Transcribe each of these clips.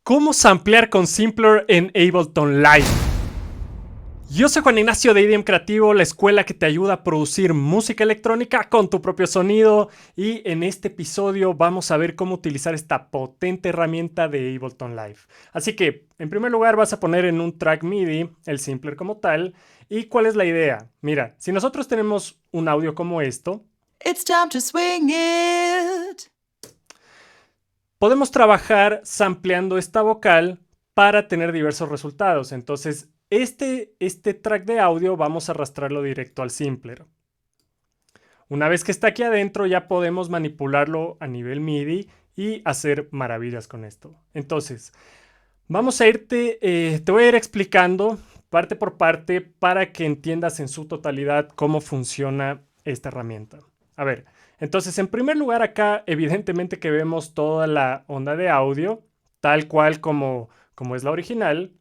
¿Cómo samplear con Simpler en Ableton Live? Yo soy Juan Ignacio de IDM Creativo, la escuela que te ayuda a producir música electrónica con tu propio sonido. Y en este episodio vamos a ver cómo utilizar esta potente herramienta de Ableton Live. Así que, en primer lugar, vas a poner en un track MIDI el Simpler como tal. ¿Y cuál es la idea? Mira, si nosotros tenemos un audio como esto, It's time to swing it. podemos trabajar sampleando esta vocal para tener diversos resultados. Entonces, este track de audio vamos a arrastrarlo directo al Simpler. Una vez que está aquí adentro, ya podemos manipularlo a nivel MIDI y hacer maravillas con esto. Entonces, vamos a te voy a ir explicando parte por parte para que entiendas en su totalidad cómo funciona esta herramienta. A ver, entonces en primer lugar acá evidentemente que vemos toda la onda de audio, tal cual como es la original.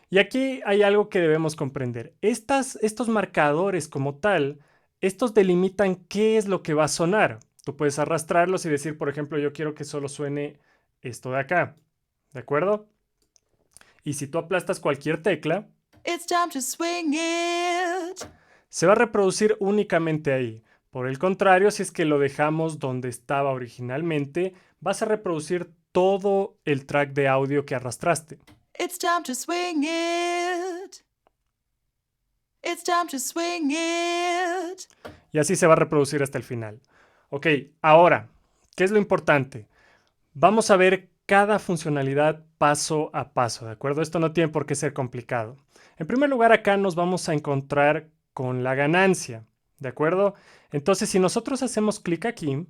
Y aquí hay algo que debemos comprender. Estos marcadores como tal, estos delimitan qué es lo que va a sonar. Tú puedes arrastrarlos y decir, por ejemplo, yo quiero que solo suene esto de acá. ¿De acuerdo? Y si tú aplastas cualquier tecla, It's time to swing it. se va a reproducir únicamente ahí. Por el contrario, si es que lo dejamos donde estaba originalmente, vas a reproducir todo el track de audio que arrastraste. It's time to swing it. It's time to swing it. Y así se va a reproducir hasta el final. Ok, ahora, ¿qué es lo importante? Vamos a ver cada funcionalidad paso a paso, ¿de acuerdo? Esto no tiene por qué ser complicado. En primer lugar, acá nos vamos a encontrar con la ganancia, ¿de acuerdo? Entonces, si nosotros hacemos clic aquí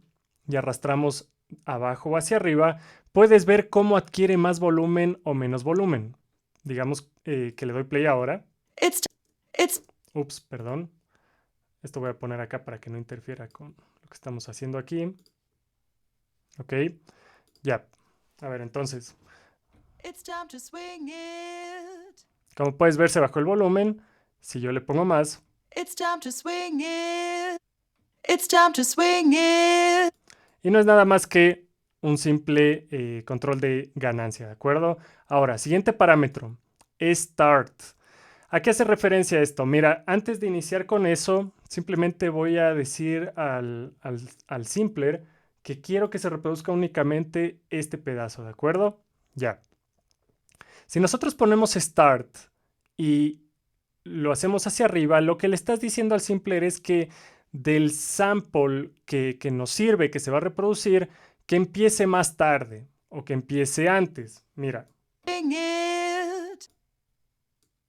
y arrastramos abajo o hacia arriba, puedes ver cómo adquiere más volumen o menos volumen. Digamos que le doy play ahora. Ups, perdón. Esto voy a poner acá para que no interfiera con lo que estamos haciendo aquí. Ok, ya. A ver, entonces, It's time to swing it. como puedes ver, se bajó el volumen. Si yo le pongo más, It's time to swing it. It's time to swing it. y no es nada más que un simple control de ganancia, ¿de acuerdo? Ahora, siguiente parámetro, Start. ¿A qué hace referencia esto? Mira, antes de iniciar con eso, simplemente voy a decir al Simpler que quiero que se reproduzca únicamente este pedazo, ¿de acuerdo? Ya. Si nosotros ponemos Start y lo hacemos hacia arriba, lo que le estás diciendo al Simpler es que del sample que nos sirve, que se va a reproducir, que empiece más tarde o que empiece antes. Mira. Swing it.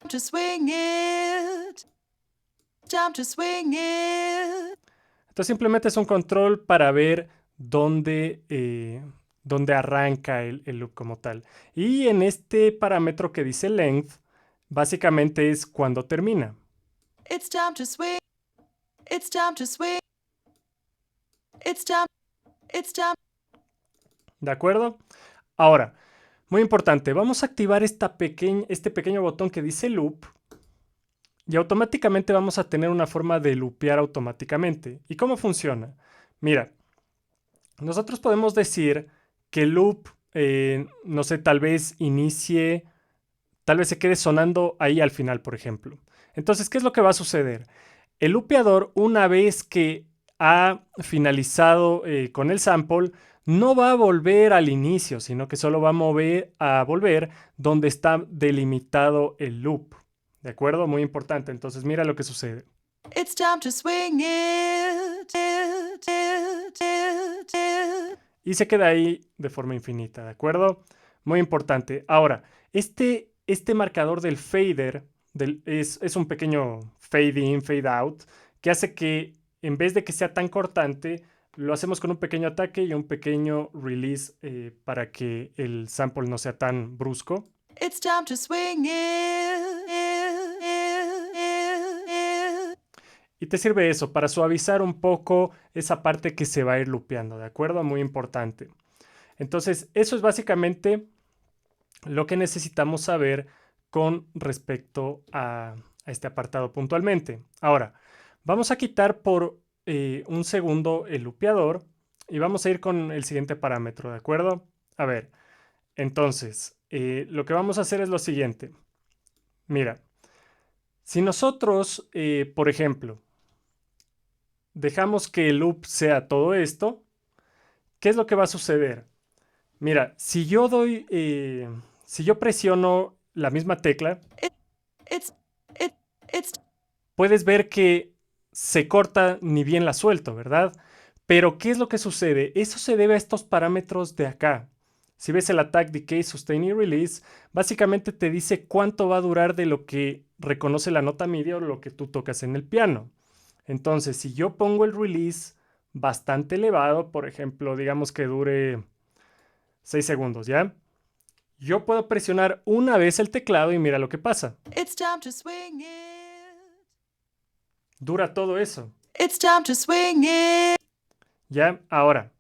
Time to swing it. Time to swing it. Entonces simplemente es un control para ver dónde arranca el loop como tal. Y en este parámetro que dice length, básicamente es cuando termina. It's time to swing. It's time to swing. It's time. It's time. ¿De acuerdo? Ahora, muy importante, vamos a activar este pequeño botón que dice loop y automáticamente vamos a tener una forma de loopear automáticamente. ¿Y cómo funciona? Mira, nosotros podemos decir que el loop, no sé, tal vez se quede sonando ahí al final, por ejemplo. Entonces, ¿qué es lo que va a suceder? El loopeador, una vez que ha finalizado con el sample, no va a volver al inicio, sino que solo va a volver donde está delimitado el loop. ¿De acuerdo? Muy importante. Entonces, mira lo que sucede. It's time to swing it. Y se queda ahí de forma infinita, ¿de acuerdo? Muy importante. Ahora, este marcador del fader es un pequeño fade in, fade out, que hace que en vez de que sea tan cortante, lo hacemos con un pequeño ataque y un pequeño release para que el sample no sea tan brusco. It's time to swing it. Y te sirve eso, para suavizar un poco esa parte que se va a ir loopeando, ¿de acuerdo? Muy importante. Entonces, eso es básicamente lo que necesitamos saber con respecto a este apartado puntualmente. Ahora, vamos a quitar por un segundo el loopeador y vamos a ir con el siguiente parámetro, ¿de acuerdo? A ver, entonces, lo que vamos a hacer es lo siguiente. Mira, si nosotros, por ejemplo, dejamos que el loop sea todo esto, ¿qué es lo que va a suceder? Mira, si yo presiono la misma tecla, It's it it's puedes ver que se corta ni bien la suelto, ¿verdad? Pero ¿qué es lo que sucede? Eso se debe a estos parámetros de acá. Si ves el attack, decay, sustain y release, básicamente te dice cuánto va a durar de lo que reconoce la nota MIDI o lo que tú tocas en el piano. Entonces, si yo pongo el release bastante elevado, por ejemplo, digamos que dure 6 segundos, ¿ya? Yo puedo presionar una vez el teclado y mira lo que pasa. it's time to swing it. Dura todo eso, It's time to swing it. ¿ya? Ahora,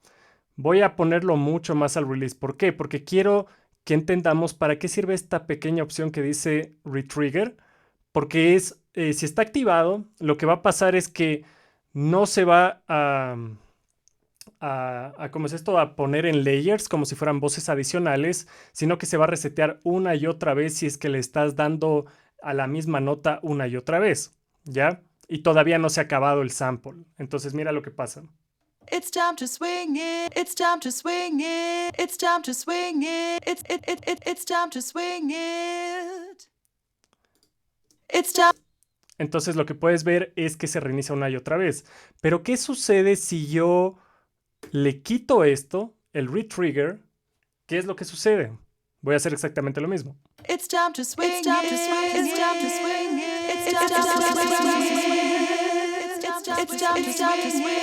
voy a ponerlo mucho más al release. ¿Por qué? Porque quiero que entendamos para qué sirve esta pequeña opción que dice retrigger. Porque si está activado, lo que va a pasar es que no se va ¿cómo es esto? A poner en layers como si fueran voces adicionales, sino que se va a resetear una y otra vez si es que le estás dando a la misma nota una y otra vez, ¿ya? Y todavía no se ha acabado el sample. Entonces mira lo que pasa. It's time to swing it. It's time to swing it. It's time to swing it. It's time to swing it. It's time. Entonces lo que puedes ver es que se reinicia una y otra vez. Pero ¿qué sucede si yo le quito esto, el retrigger? ¿Qué es lo que sucede? Voy a hacer exactamente lo mismo. It's time to swing. It's time to swing. It's time to swing. It's time to swing. It's time to swing.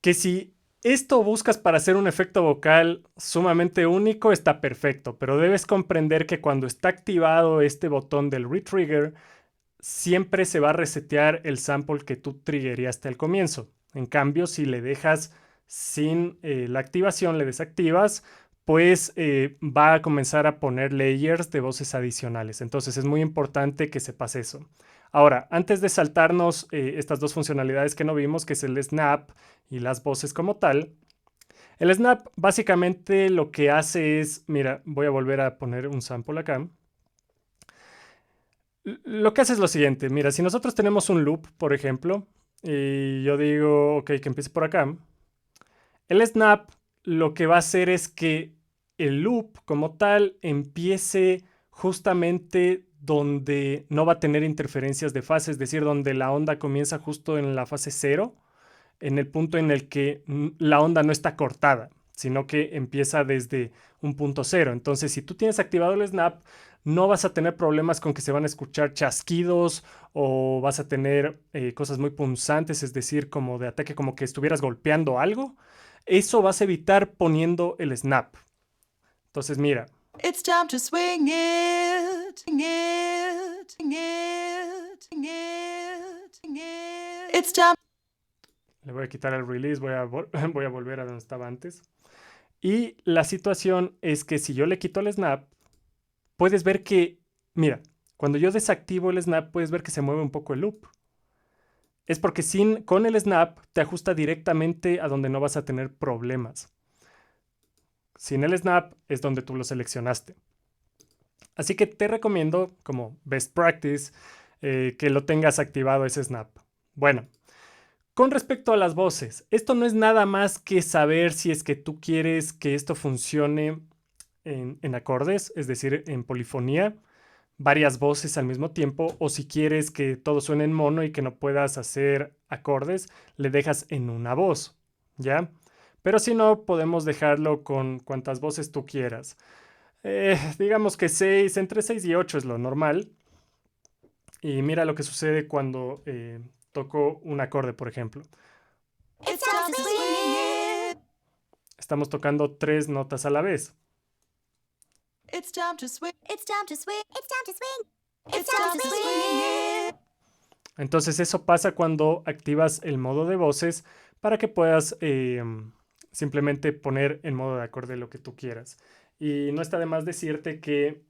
Que si esto buscas para hacer un efecto vocal sumamente único, está perfecto, pero debes comprender que cuando está activado este botón del retrigger, siempre se va a resetear el sample que tú triggeríaste al comienzo. En cambio, si le dejas sin la activación, le desactivas, pues va a comenzar a poner layers de voces adicionales. Entonces es muy importante que sepas eso. Ahora, antes de saltarnos estas dos funcionalidades que no vimos, que es el snap y las voces como tal, el snap básicamente lo que hace es, mira, voy a volver a poner un sample acá. Lo que hace es lo siguiente, mira, si nosotros tenemos un loop, por ejemplo, y yo digo, ok, que empiece por acá, el snap lo que va a hacer es que el loop como tal empiece justamente donde no va a tener interferencias de fase, es decir, donde la onda comienza justo en la fase 0, en el punto en el que la onda no está cortada, sino que empieza desde un punto 0. Entonces, si tú tienes activado el snap, no vas a tener problemas con que se van a escuchar chasquidos o vas a tener cosas muy punzantes, es decir, como de ataque, como que estuvieras golpeando algo. Eso vas a evitar poniendo el snap. Entonces, mira. It's time to swing it. It's time. Le voy a quitar el release, voy a volver a donde estaba antes. Y la situación es que si yo le quito el snap, puedes ver que, mira, cuando yo desactivo el snap, puedes ver que se mueve un poco el loop. Es porque con el snap te ajusta directamente a donde no vas a tener problemas. Sin el snap es donde tú lo seleccionaste. Así que te recomiendo, como best practice, que lo tengas activado ese snap. Bueno, con respecto a las voces, esto no es nada más que saber si es que tú quieres que esto funcione en acordes, es decir, en polifonía, varias voces al mismo tiempo, o si quieres que todo suene en mono y que no puedas hacer acordes, le dejas en una voz, ¿ya? Pero si no, podemos dejarlo con cuantas voces tú quieras. Digamos que 6, entre 6 y 8 es lo normal. Y mira lo que sucede cuando toco un acorde, por ejemplo. It's time to swing it. Estamos tocando 3 notas a la vez. It's time to swing. It's time to swing. It's time to swing. It's time to swing it. Entonces eso pasa cuando activas el modo de voces para que puedas simplemente poner en modo de acorde lo que tú quieras. Y no está de más decirte que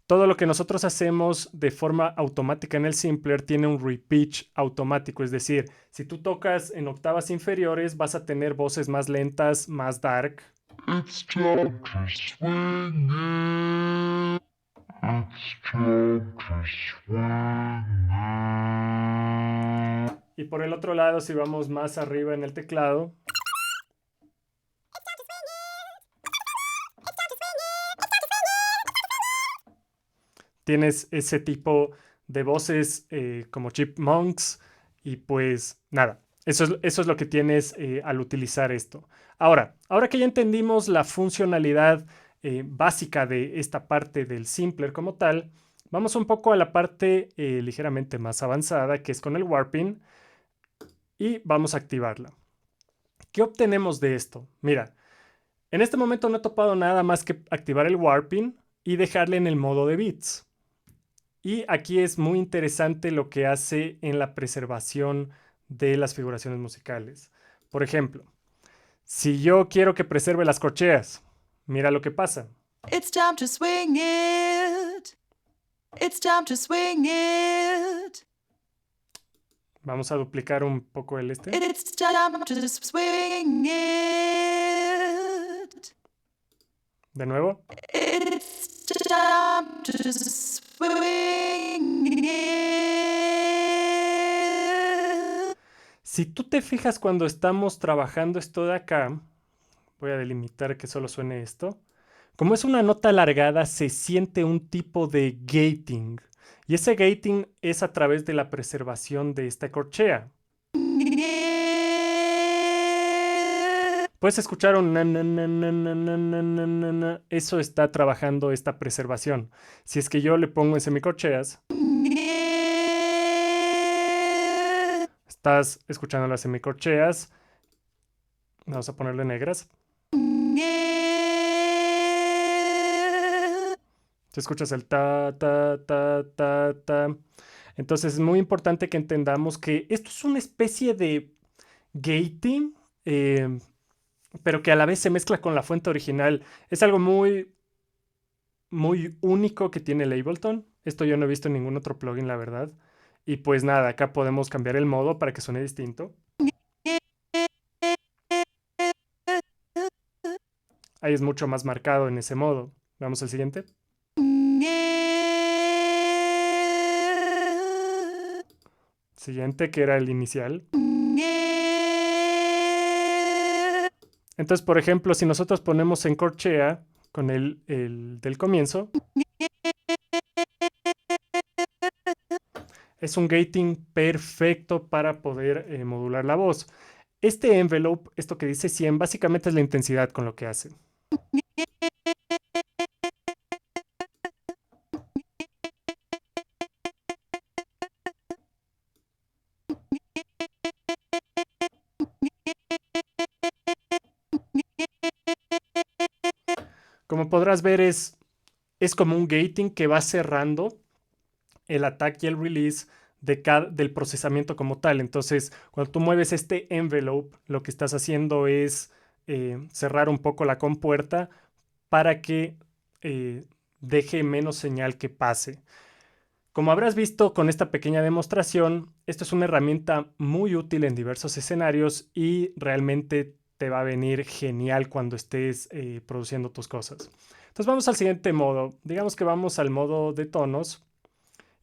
todo lo que nosotros hacemos de forma automática en el Simpler tiene un repitch automático, es decir, si tú tocas en octavas inferiores vas a tener voces más lentas, más dark. It's time to swing it. It's time to swing it. Y por el otro lado, si vamos más arriba en el teclado, tienes ese tipo de voces como chipmunks y pues nada, eso es lo que tienes al utilizar esto. Ahora que ya entendimos la funcionalidad básica de esta parte del Simpler como tal, vamos un poco a la parte ligeramente más avanzada, que es con el warping, y vamos a activarla. ¿Qué obtenemos de esto? Mira, en este momento no he topado nada más que activar el warping y dejarle en el modo de bits. Y aquí es muy interesante lo que hace en la preservación de las figuraciones musicales. Por ejemplo, si yo quiero que preserve las corcheas, mira lo que pasa. It's time to swing it. It's time to swing it. Vamos a duplicar un poco el este. It's time to swing it. De nuevo. It's time to swing it. Si tú te fijas cuando estamos trabajando esto de acá, voy a delimitar que solo suene esto. Como es una nota alargada, se siente un tipo de gating. Y ese gating es a través de la preservación de esta corchea. Puedes escuchar un na, na, na, na, na, na, na, na, na, na. Eso está trabajando esta preservación. Si es que yo le pongo en semicorcheas, estás escuchando las semicorcheas. Vamos a ponerle negras. Te escuchas el ta, ta, ta, ta, ta. Entonces es muy importante que entendamos que esto es una especie de gating, pero que a la vez se mezcla con la fuente original. Es algo muy, muy único que tiene el Ableton. Esto yo no he visto en ningún otro plugin, la verdad. Y pues nada, acá podemos cambiar el modo para que suene distinto. Ahí es mucho más marcado en ese modo. Vamos al siguiente. Siguiente, que era el inicial. Entonces, por ejemplo, si nosotros ponemos en corchea con el del comienzo, es un gating perfecto para poder modular la voz. Este envelope, esto que dice 100, básicamente es la intensidad con lo que hace. Como podrás ver, es como un gating que va cerrando el attack y el release del procesamiento como tal. Entonces, cuando tú mueves este envelope, lo que estás haciendo es cerrar un poco la compuerta para que deje menos señal que pase. Como habrás visto con esta pequeña demostración, esto es una herramienta muy útil en diversos escenarios y realmente te va a venir genial cuando estés produciendo tus cosas. Entonces vamos al siguiente modo. Digamos que vamos al modo de tonos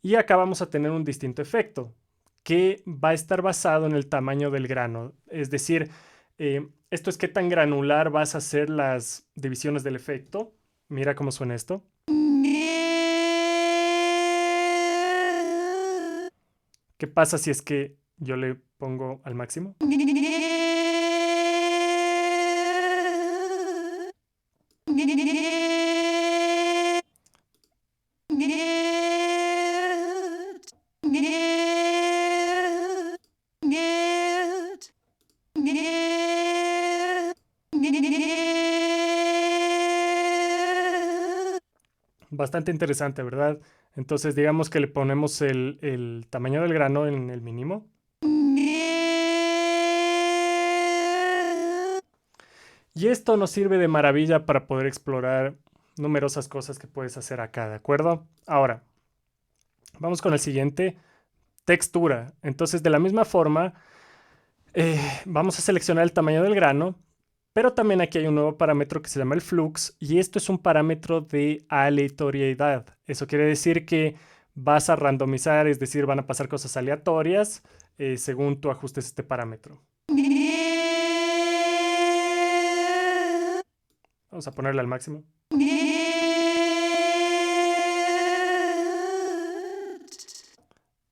y acá vamos a tener un distinto efecto que va a estar basado en el tamaño del grano. Es decir, esto es qué tan granular vas a hacer las divisiones del efecto. Mira cómo suena esto. ¿Qué pasa si es que yo le pongo al máximo? Bastante interesante, ¿verdad? Entonces digamos que le ponemos el tamaño del grano en el mínimo. Y esto nos sirve de maravilla para poder explorar numerosas cosas que puedes hacer acá, ¿de acuerdo? Ahora, vamos con el siguiente, textura. Entonces, de la misma forma, vamos a seleccionar el tamaño del grano, pero también aquí hay un nuevo parámetro que se llama el flux, y esto es un parámetro de aleatoriedad. Eso quiere decir que vas a randomizar, es decir, van a pasar cosas aleatorias según tú ajustes este parámetro. Vamos a ponerle al máximo.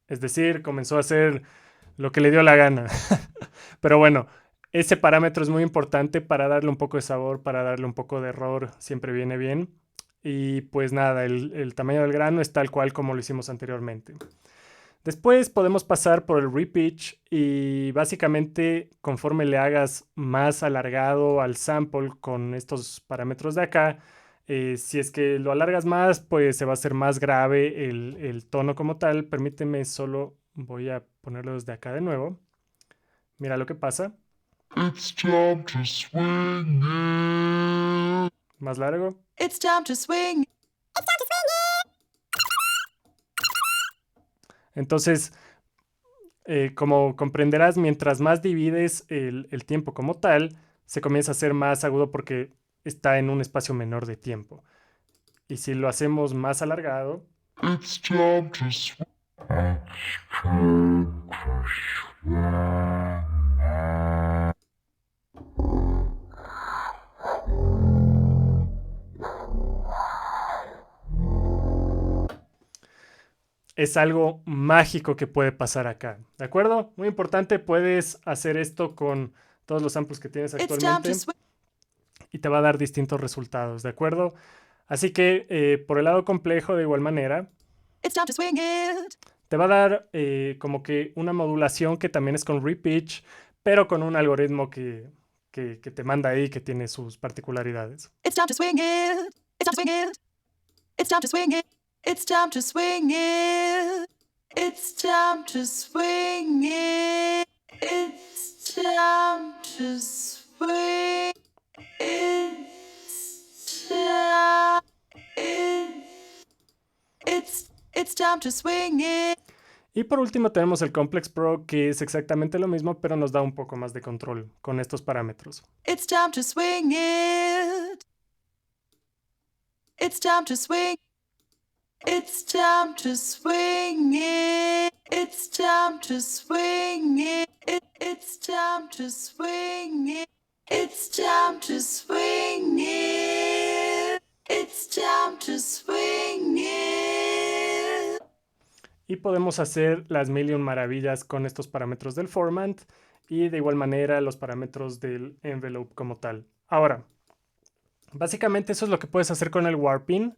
Es decir, comenzó a hacer lo que le dio la gana. Pero bueno, ese parámetro es muy importante para darle un poco de sabor, para darle un poco de error, siempre viene bien. Y pues nada, el tamaño del grano es tal cual como lo hicimos anteriormente. Después podemos pasar por el repitch y básicamente conforme le hagas más alargado al sample con estos parámetros de acá, si es que lo alargas más, pues se va a hacer más grave el tono como tal. Permíteme, solo voy a ponerlo desde acá de nuevo. Mira lo que pasa. It's time to swing it. Más largo. It's time to swing. Entonces, como comprenderás, mientras más divides el tiempo como tal, se comienza a hacer más agudo porque está en un espacio menor de tiempo. Y si lo hacemos más alargado, It's time to swing. It's time to swing it. es algo mágico que puede pasar acá. ¿De acuerdo? Muy importante, puedes hacer esto con todos los samples que tienes It's time actualmente to swing. y te va a dar distintos resultados. ¿De acuerdo? Así que por el lado complejo, de igual manera, It's time to swing it. te va a dar como que una modulación que también es con repitch, pero con un algoritmo que te manda ahí, que tiene sus particularidades. It's time to swing it. It's time to swing it. It's time to swing it. It's time to swing it. It's time to swing it. It's time to swing. It's time to swing it. Y por último tenemos el Complex Pro, que es exactamente lo mismo, pero nos da un poco más de control con estos parámetros. It's time to swing it. It's time to swing. It's time to swing it. It's time to swing it. It's time to swing it. It's time to swing it. It's time to swing it. Y podemos hacer las mil y un maravillas con estos parámetros del format y de igual manera los parámetros del envelope como tal. Ahora, básicamente eso es lo que puedes hacer con el warping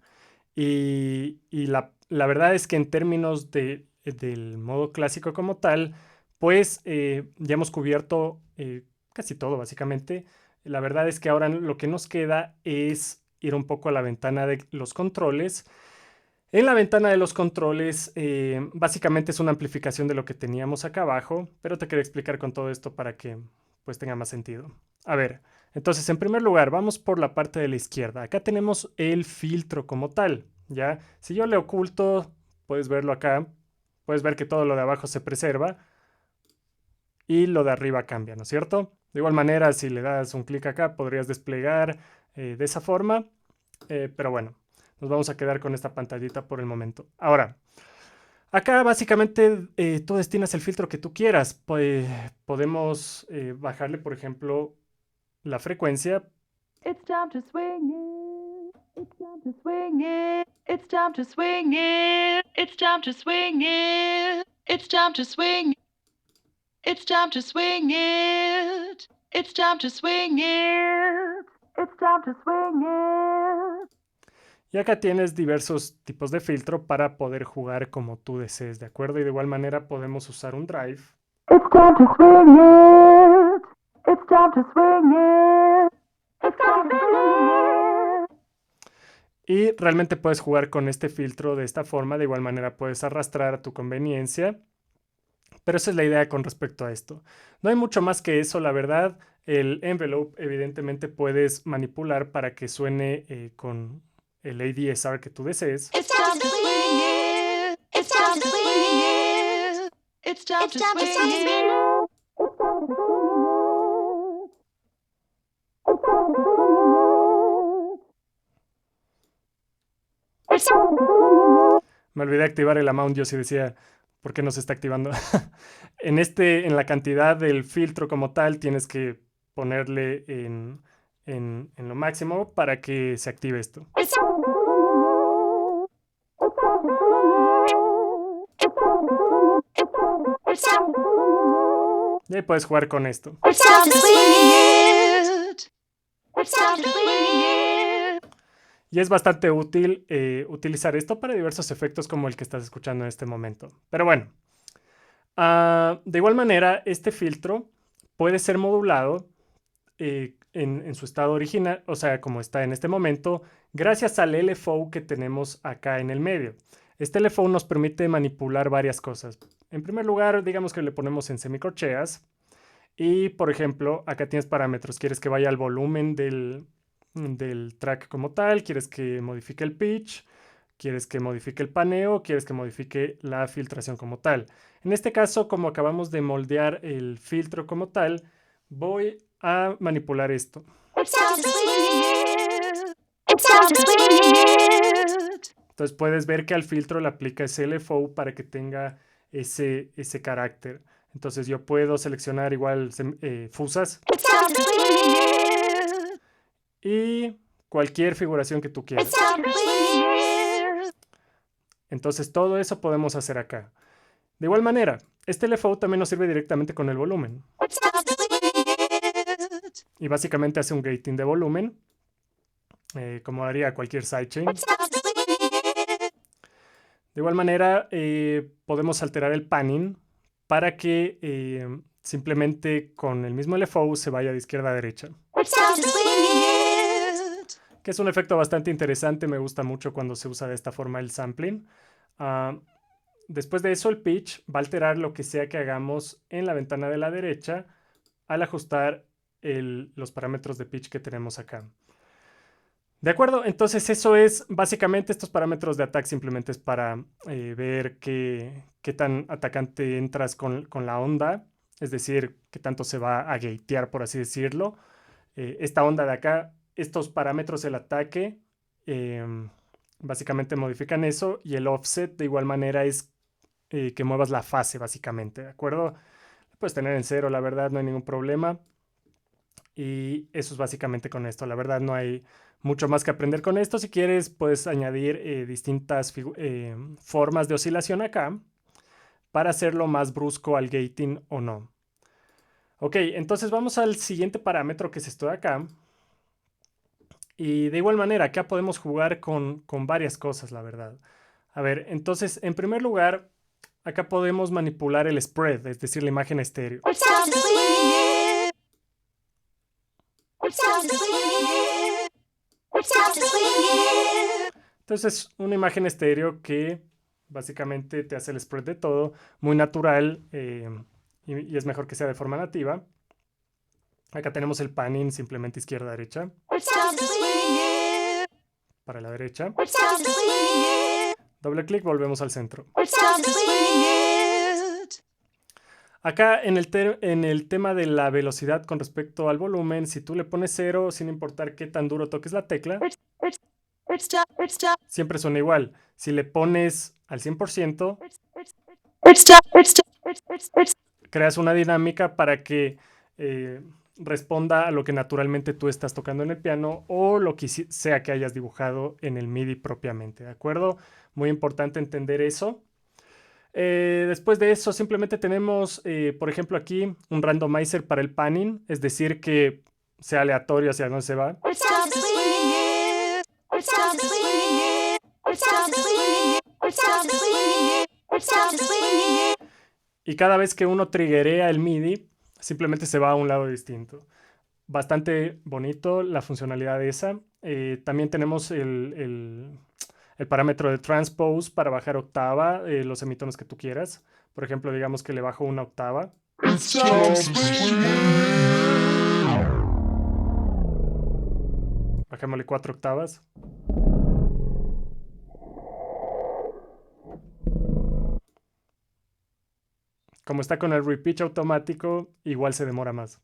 y la verdad es que en términos del modo clásico como tal, pues ya hemos cubierto casi todo básicamente. La verdad es que ahora lo que nos queda es ir un poco a la ventana de los controles. En la ventana de los controles, básicamente es una amplificación de lo que teníamos acá abajo, pero te quiero explicar con todo esto para que pues tenga más sentido. A ver, entonces en primer lugar, vamos por la parte de la izquierda. Acá tenemos el filtro como tal, ¿ya? Si yo le oculto, puedes verlo acá, puedes ver que todo lo de abajo se preserva y lo de arriba cambia, ¿no es cierto? De igual manera, si le das un clic acá, podrías desplegar de esa forma, pero bueno. Nos vamos a quedar con esta pantallita por el momento. Ahora, acá básicamente tú destinas el filtro que tú quieras. Podemos bajarle, por ejemplo, la frecuencia. It's time to swing it. It's time to swing it. It's time to swing it. It's time to swing it. It's time to swing. It's time to swing it. It's time to swing it. It's time to swing it. Y acá tienes diversos tipos de filtro para poder jugar como tú desees, ¿de acuerdo? Y de igual manera podemos usar un drive. It's time to swing it. It's time to swing it. It's time to swing it. Y realmente puedes jugar con este filtro de esta forma. De igual manera puedes arrastrar a tu conveniencia. Pero esa es la idea con respecto a esto. No hay mucho más que eso, la verdad. El envelope evidentemente puedes manipular para que suene con el ADSR que tú desees. It's time to swing it. It's time to swing it. It's time to swing it. Me olvidé activar el amount, yo sí decía, ¿por qué no se está activando? En la cantidad del filtro como tal, tienes que ponerle en lo máximo para que se active esto. Y ahí puedes jugar con esto. It's time to swing it. It's time to swing it. Y es bastante útil utilizar esto para diversos efectos como el que estás escuchando en este momento. Pero bueno, de igual manera, este filtro puede ser modulado en su estado original, o sea, como está en este momento, gracias al LFO que tenemos acá en el medio. Este LFO nos permite manipular varias cosas. En primer lugar, digamos que le ponemos en semicorcheas. Y, por ejemplo, acá tienes parámetros. Quieres que vaya al volumen del track como tal, quieres que modifique el pitch, quieres que modifique el paneo, quieres que modifique la filtración como tal. En este caso, como acabamos de moldear el filtro como tal, voy a manipular esto. It's time to swing it. It's time to swing it. Entonces puedes ver que al filtro le aplica ese LFO para que tenga ese carácter. Entonces yo puedo seleccionar igual fusas It's time to swing it. y cualquier figuración que tú quieras. It's time to swing it. Entonces todo eso podemos hacer acá. De igual manera, este LFO también nos sirve directamente con el volumen. It's time to swing it. Y básicamente hace un gating de volumen, como haría cualquier sidechain. It's time to swing it. De igual manera, podemos alterar el panning para que simplemente con el mismo LFO se vaya de izquierda a derecha. It's time to swing it. Que es un efecto bastante interesante, me gusta mucho cuando se usa de esta forma el sampling. Después de eso, el pitch va a alterar lo que sea que hagamos en la ventana de la derecha al ajustar los parámetros de pitch que tenemos acá. ¿De acuerdo? Entonces eso es básicamente estos parámetros de attack simplemente es para ver qué tan atacante entras con la onda, es decir, qué tanto se va a gatear, por así decirlo. Esta onda de acá, estos parámetros del ataque básicamente modifican eso y el offset de igual manera es que muevas la fase básicamente, ¿de acuerdo? Lo puedes tener en 0, la verdad, no hay ningún problema. Y eso es básicamente con esto, la verdad no hay mucho más que aprender con esto. Si quieres, puedes añadir distintas formas de oscilación acá para hacerlo más brusco al gating o no. Ok, entonces vamos al siguiente parámetro que es esto de acá. Y de igual manera, acá podemos jugar con varias cosas, la verdad. A ver, entonces, en primer lugar, acá podemos manipular el spread, es decir, la imagen estéreo. It's time to swing it. It's time to swing it. It's time to swing it. Entonces, una imagen estéreo que básicamente te hace el spread de todo, muy natural y es mejor que sea de forma nativa. Acá tenemos el panning simplemente izquierda-derecha. It's time to swing it. Para la derecha. It's time to swing it. Doble clic, volvemos al centro. It's time to swing it. Acá en el tema de la velocidad con respecto al volumen, si tú le pones 0, sin importar qué tan duro toques la tecla, It's time. siempre suena igual. Si le pones al 100%, It's time. creas una dinámica para que responda a lo que naturalmente tú estás tocando en el piano o lo que sea que hayas dibujado en el MIDI propiamente, ¿de acuerdo? Muy importante entender eso. Después de eso simplemente tenemos, por ejemplo aquí, un randomizer para el panning, es decir, que sea aleatorio hacia dónde se va. It's time to swing it. It's time to swing it. It's time to swing it. It's time to swing it. It's time to swing it. Y cada vez que uno triggerea el MIDI, simplemente se va a un lado distinto. Bastante bonito la funcionalidad de esa. También tenemos el parámetro de transpose para bajar octava, los semitonos que tú quieras. Por ejemplo, digamos que le bajo una octava. It's time to swing. Bajémosle 4 octavas. como está con el repitch automático, igual se demora más.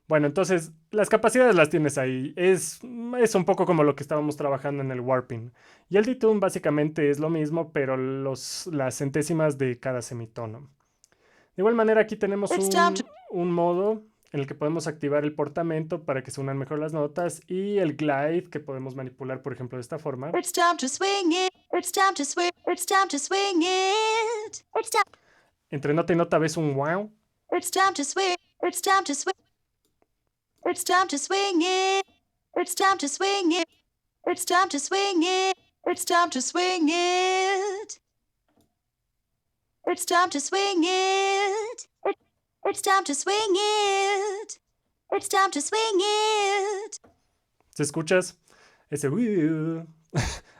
Bueno, entonces las capacidades las tienes ahí. Es un poco como lo que estábamos trabajando en el warping. Y el detune básicamente es lo mismo, pero las centésimas de cada semitono. De igual manera, aquí tenemos un modo en el que podemos activar el portamento para que se unan mejor las notas y el glide que podemos manipular, por ejemplo, de esta forma. It's time to swing it. It's time to swing. It's time to swing it. It's time. Entre nota y nota ves un wow. It's time to swing. It's time to swing. It's time to swing it. It's time to swing it. It's time to swing it. It's time to swing it. It's time to swing it. It's time to swing it. It's time to swing it. ¿Se escuchas? Ese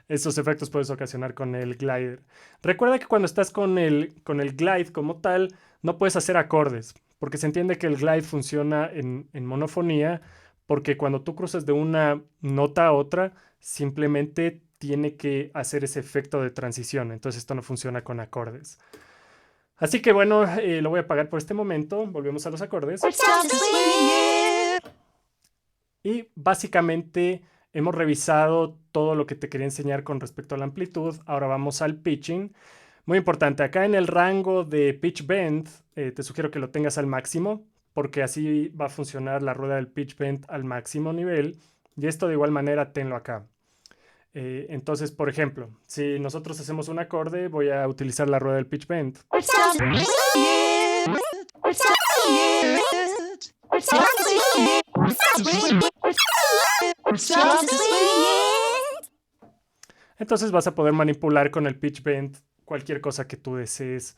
esos efectos puedes ocasionar con el glider. Recuerda que cuando estás con el glide como tal, no puedes hacer acordes, porque se entiende que el glide funciona en monofonía, porque cuando tú cruzas de una nota a otra, simplemente tiene que hacer ese efecto de transición. Entonces esto no funciona con acordes. Así que bueno, lo voy a apagar por este momento. Volvemos a los acordes. It's time to swing it. Y básicamente hemos revisado todo lo que te quería enseñar con respecto a la amplitud. Ahora vamos al pitching. Muy importante, acá en el rango de pitch bend, te sugiero que lo tengas al máximo, porque así va a funcionar la rueda del pitch bend al máximo nivel. Y esto de igual manera tenlo acá. Entonces, por ejemplo, si nosotros hacemos un acorde, voy a utilizar la rueda del pitch bend. It's time to swing it. It's time to swing it. It's time to swing it. It's time to swing it. It's time to swing it. Entonces vas a poder manipular con el pitch bend cualquier cosa que tú desees,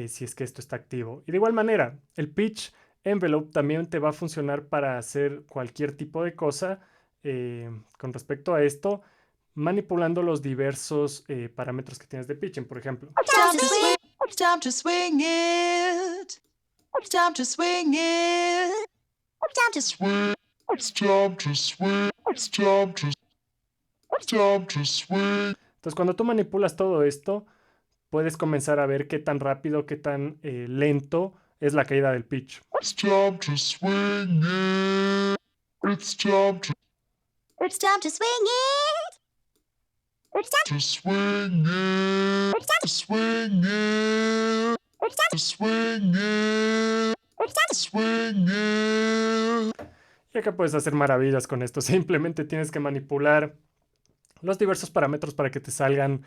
si es que esto está activo. Y de igual manera, el pitch envelope también te va a funcionar para hacer cualquier tipo de cosa con respecto a esto, manipulando los diversos parámetros que tienes de pitching, por ejemplo. It's time to swing. It's time to swing it. It's time to swing it. It's time to swing. It's time to swing. It's time to. It's time to swing. Entonces, cuando tú manipulas todo esto, puedes comenzar a ver qué tan rápido, qué tan lento es la caída del pitch. It's time to swing it. It's time to It's time to swing it. It's time swing it. To swing it. It's time To swing it. It's time Swing it. Y acá puedes hacer maravillas con esto. Simplemente tienes que manipular los diversos parámetros para que te salgan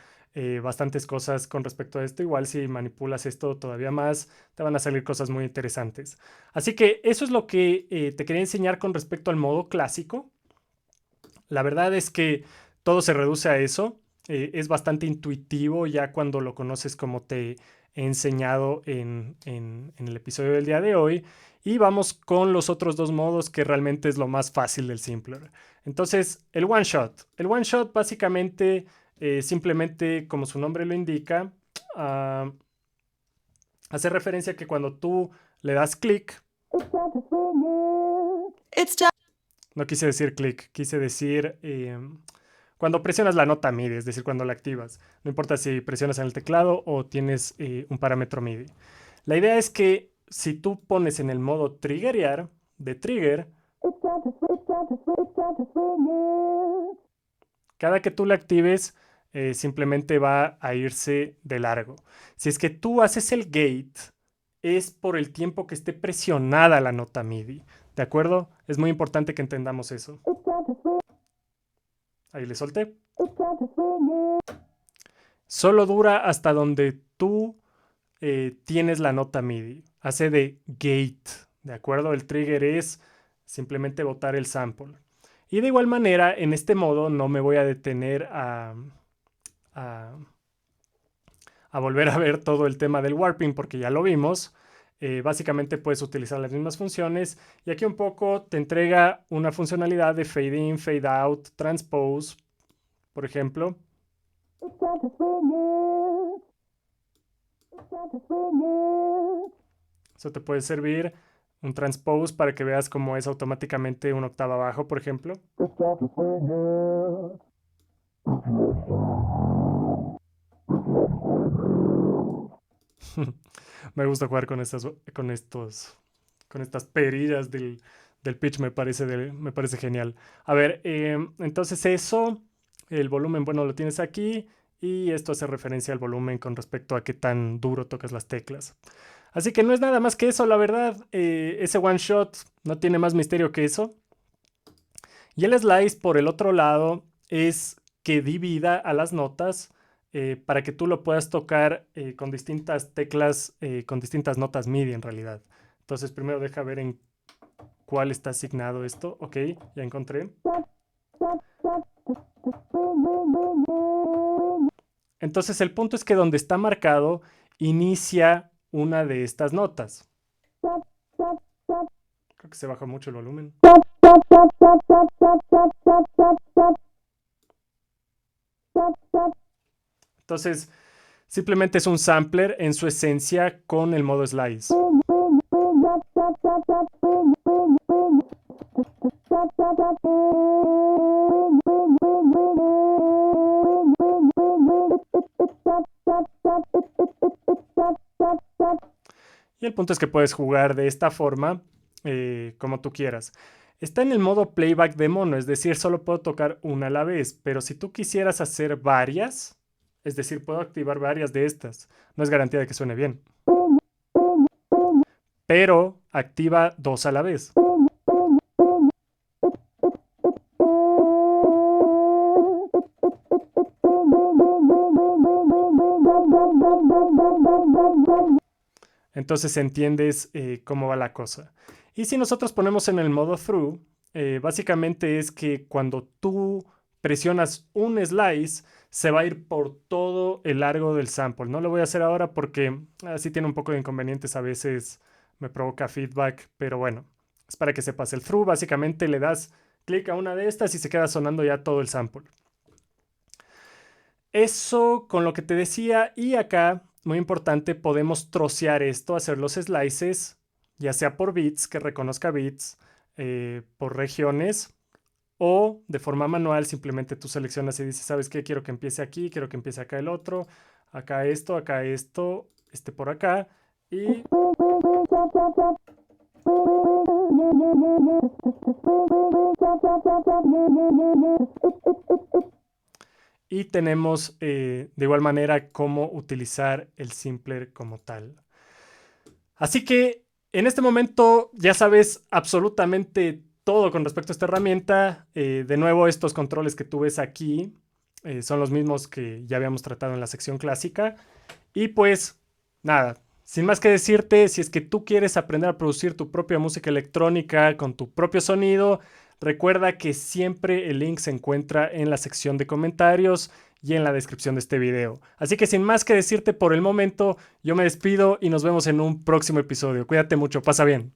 bastantes cosas con respecto a esto. Igual si manipulas esto todavía más, te van a salir cosas muy interesantes. Así que eso es lo que te quería enseñar con respecto al modo clásico. La verdad es que todo se reduce a eso. Es bastante intuitivo ya cuando lo conoces como te he enseñado en el episodio del día de hoy. Y vamos con los otros dos modos que realmente es lo más fácil del Simpler. Entonces, el one shot. El one shot básicamente, simplemente como su nombre lo indica, hace referencia a que cuando tú le das clic, It's time. no quise decir clic, quise decir cuando presionas la nota MIDI, es decir, cuando la activas. No importa si presionas en el teclado o tienes un parámetro MIDI. La idea es que si tú pones en el modo triggerear, de trigger, cada que tú la actives, simplemente va a irse de largo. Si es que tú haces el gate, es por el tiempo que esté presionada la nota MIDI. ¿De acuerdo? Es muy importante que entendamos eso. Ahí le solté. Solo dura hasta donde tú tienes la nota MIDI. Hace de gate, ¿de acuerdo? El trigger es simplemente botar el sample. Y de igual manera, en este modo no me voy a detener a volver a ver todo el tema del warping porque ya lo vimos. Básicamente puedes utilizar las mismas funciones y aquí un poco te entrega una funcionalidad de fade in, fade out, transpose, por ejemplo. Eso te puede servir. Un transpose para que veas cómo es automáticamente una octava abajo, por ejemplo. Me gusta jugar con con estas perillas del pitch, me parece genial. A ver, entonces eso, el volumen, bueno, lo tienes aquí y esto hace referencia al volumen con respecto a qué tan duro tocas las teclas. Así que no es nada más que eso, la verdad. Ese one shot no tiene más misterio que eso. Y el slice, por el otro lado, es que divida a las notas para que tú lo puedas tocar con distintas teclas, con distintas notas MIDI en realidad. Entonces, primero deja ver en cuál está asignado esto. Ok, ya encontré. Entonces, el punto es que donde está marcado, inicia una de estas notas. Creo que se baja mucho el volumen. Entonces, simplemente es un sampler en su esencia con el modo slice. Y el punto es que puedes jugar de esta forma como tú quieras. Está en el modo playback de mono, es decir, solo puedo tocar una a la vez, pero si tú quisieras hacer varias, es decir, puedo activar varias de estas, no es garantía de que suene bien, pero activa dos a la vez. Entonces entiendes cómo va la cosa. Y si nosotros ponemos en el modo through, básicamente es que cuando tú presionas un slice, se va a ir por todo el largo del sample. No lo voy a hacer ahora porque así tiene un poco de inconvenientes. A veces me provoca feedback, pero bueno, es para que sepas. El through básicamente le das clic a una de estas y se queda sonando ya todo el sample. Eso con lo que te decía, y acá, muy importante, podemos trocear esto, hacer los slices, ya sea por bits, que reconozca bits, por regiones, o de forma manual, simplemente tú seleccionas y dices, ¿sabes qué? Quiero que empiece aquí, quiero que empiece acá el otro, acá esto, este por acá, y... Y tenemos de igual manera cómo utilizar el Simpler como tal. Así que en este momento ya sabes absolutamente todo con respecto a esta herramienta. De nuevo, estos controles que tú ves aquí son los mismos que ya habíamos tratado en la sección clásica. Y pues nada, sin más que decirte, si es que tú quieres aprender a producir tu propia música electrónica con tu propio sonido, recuerda que siempre el link se encuentra en la sección de comentarios y en la descripción de este video. Así que sin más que decirte por el momento, yo me despido y nos vemos en un próximo episodio. Cuídate mucho, pasa bien.